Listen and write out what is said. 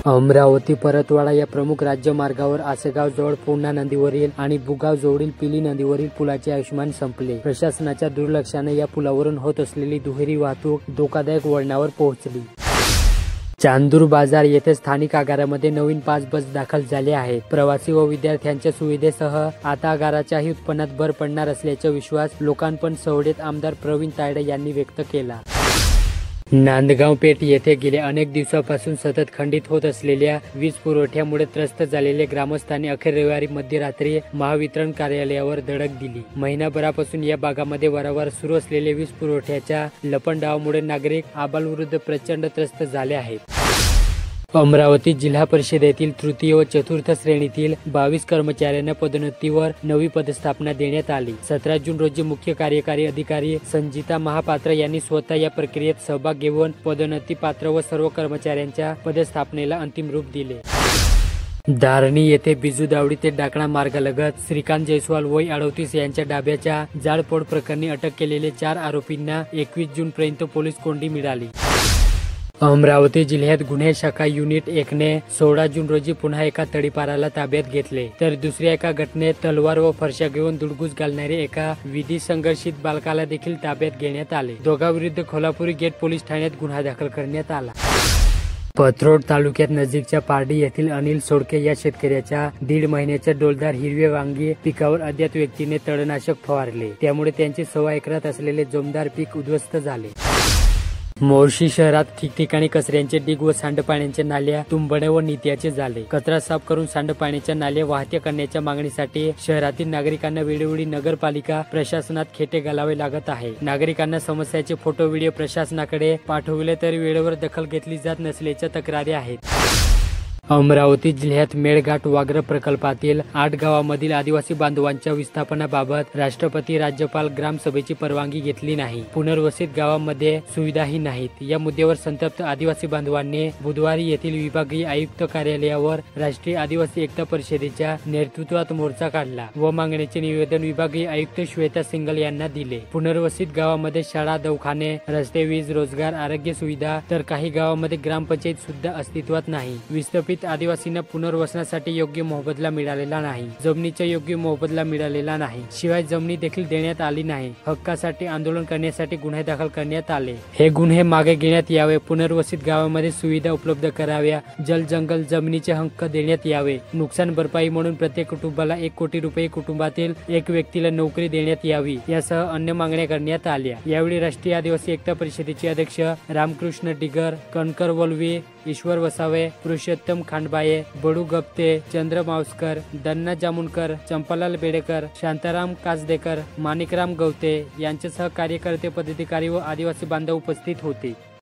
अमरावती परतवाडा या प्रमुख राज्य मार्गावर आसेगाव जवळ पूर्णा नदीवरील आणि बुगाव जवळील पिली नदीवरील पुलाचे आयुष्यमान संपले। प्रशासनाच्या दुर्लक्षाने या पुलावरून होत असलेली दुहेरी वाहतूक धोकादायक वळणावर पोहोचली। चांदूर बाजार येथे स्थानिक आगारामध्ये नवीन 5 बस दाखल झाले आहेत। प्रवासी व विद्यार्थ्यांच्या सुविधेसह आता आगाराच्याही उत्पन्नात भर पडणार असल्याचा विश्वास लोकांपण सवडेत आमदार प्रवीण तायडे यांनी व्यक्त केला। नांदगाव पेठ येथे गेल्या अनेक दिवसांपासून सतत खंडित होत असलेल्या वीज पुरवठ्यामुळे त्रस्त झालेल्या ग्रामस्थांनी अखेर रविवारी मध्यरात्री महावितरण कार्यालयावर धडक दिली। महिनाभरापासून या भागामध्ये वारंवार सुरू असलेल्या वीज पुरवठ्याच्या लपंडावामुळे नागरिक आबालवृद्ध प्रचंड त्रस्त झाले आहेत। अमरावती जिल्हा परिषदेतील तृतीय व चतुर्थ श्रेणीतील 22 कर्मचाऱ्यांना पदोन्नतीवर नवी पदस्थापना देण्यात आली। 17 जून रोजी मुख्य कार्यकारी अधिकारी संजिता महापात्र यांनी स्वतः या प्रक्रियेत सहभाग घेऊन पदोन्नती पात्र व सर्व कर्मचाऱ्यांच्या पदस्थापनेला अंतिम रूप दिले। धारणी येथे बिजुदावडी ते डाकणा मार्गालगत श्रीकांत जयस्वाल वय 38 यांच्या डाब्याच्या जाळपोळ प्रकरणी अटक केलेले 4 आरोपींना 21 जून पर्यंत पोलीस कोंडी मिळाली। अमरावती जिल्ह्यात गुन्हे शाखा युनिट 1 ने 16 जून रोजी पुन्हा एका तडीपाराला ताब्यात घेतले, तर दुसऱ्या एका घटनेत तलवार व फरशा घेऊन दुडगूस घालणारे एका विधी संघर्षित बालकाला देखील ताब्यात घेण्यात आले। दोघांविरुद्ध खोलापुरी गेट पोलीस ठाण्यात गुन्हा दाखल करण्यात आला। पथरोड तालुक्यात नजीकच्या पारडी येथील अनिल सोडके या शेतकऱ्याच्या 1.5 महिन्याच्या डोलदार हिरवे वांगी पिकावर अज्ञात व्यक्तीने तणनाशक फवारले, त्यामुळे त्यांचे 1.25 एकरात असलेले जोमदार पीक उद्ध्वस्त झाले। मोर्शी शहरात ठिकठिकाणी कचऱ्यांचे ढीग व सांडपाण्याच्या नाल्या तुंबणे व नित्याचे झाले। कचरा साफ करून सांडपाण्याच्या नाल्या वाहत्या करण्याच्या मागणीसाठी शहरातील नागरिकांना वेळोवेळी नगरपालिका प्रशासनात खेटे घालावे लागत आहे। नागरिकांना समस्याचे फोटो व्हिडिओ प्रशासनाकडे पाठवले तरी वेळेवर दखल घेतली जात नसल्याच्या तक्रारी आहेत। अमरावती जिल्ह्यात मेळघाट व्याघ्र प्रकल्पातील 8 गावांमधील आदिवासी बांधवांच्या विस्थापनाबाबत राष्ट्रपती राज्यपाल ग्रामसभेची परवानगी घेतली नाही। पुनर्वसित गावांमध्ये सुविधाही नाहीत। या मुद्द्यावर संतप्त आदिवासी बांधवांनी बुधवारी येथील विभागीय आयुक्त कार्यालयावर राष्ट्रीय आदिवासी एकता परिषदेच्या नेतृत्वात मोर्चा काढला व मागणीचे निवेदन विभागीय आयुक्त श्वेता सिंगल यांना दिले। पुनर्वसित गावांमध्ये शाळा, दवाखाने, रस्ते, वीज, रोजगार, आरोग्य सुविधा तर काही गावांमध्ये ग्रामपंचायत सुद्धा अस्तित्वात नाही। विस्थापित आदिवासींना पुनर्वसनासाठी योग्य मोबदला मिळालेला नाही। जमिनीचा योग्य मोबदला मिळालेला नाही, शिवाय जमिनी देखील देण्यात आली नाही। हक्कासाठी आंदोलन करण्यासाठी गुन्हे दाखल करण्यात आले। हे गुन्हे मागे घेण्यात यावे, पुनर्वसित गावांमध्ये सुविधा उपलब्ध कराव्या, जल जंगल जमिनीचे हक्क देण्यात यावे, नुकसान भरपाई म्हणून प्रत्येक कुटुंबाला 1 कोटी रुपये, कुटुंबातील 1 व्यक्तीला नोकरी देण्यात यावी, यासह अन्य मागण्या करण्यात आल्या। यावेळी राष्ट्रीय आदिवासी एकता परिषदेचे अध्यक्ष रामकृष्ण डिगर, कणकर वलवी, ईश्वर वसावे, पुरुषोत्तम खांडबाये, बडू गप्ते, चंद्र मावस्कर, दन्ना जामुनकर, चंपालाल बेडेकर, शांताराम कासदेकर, माणिकराम गवते यांच्यासह कार्यकर्ते, पदाधिकारी व आदिवासी बांधव उपस्थित होते।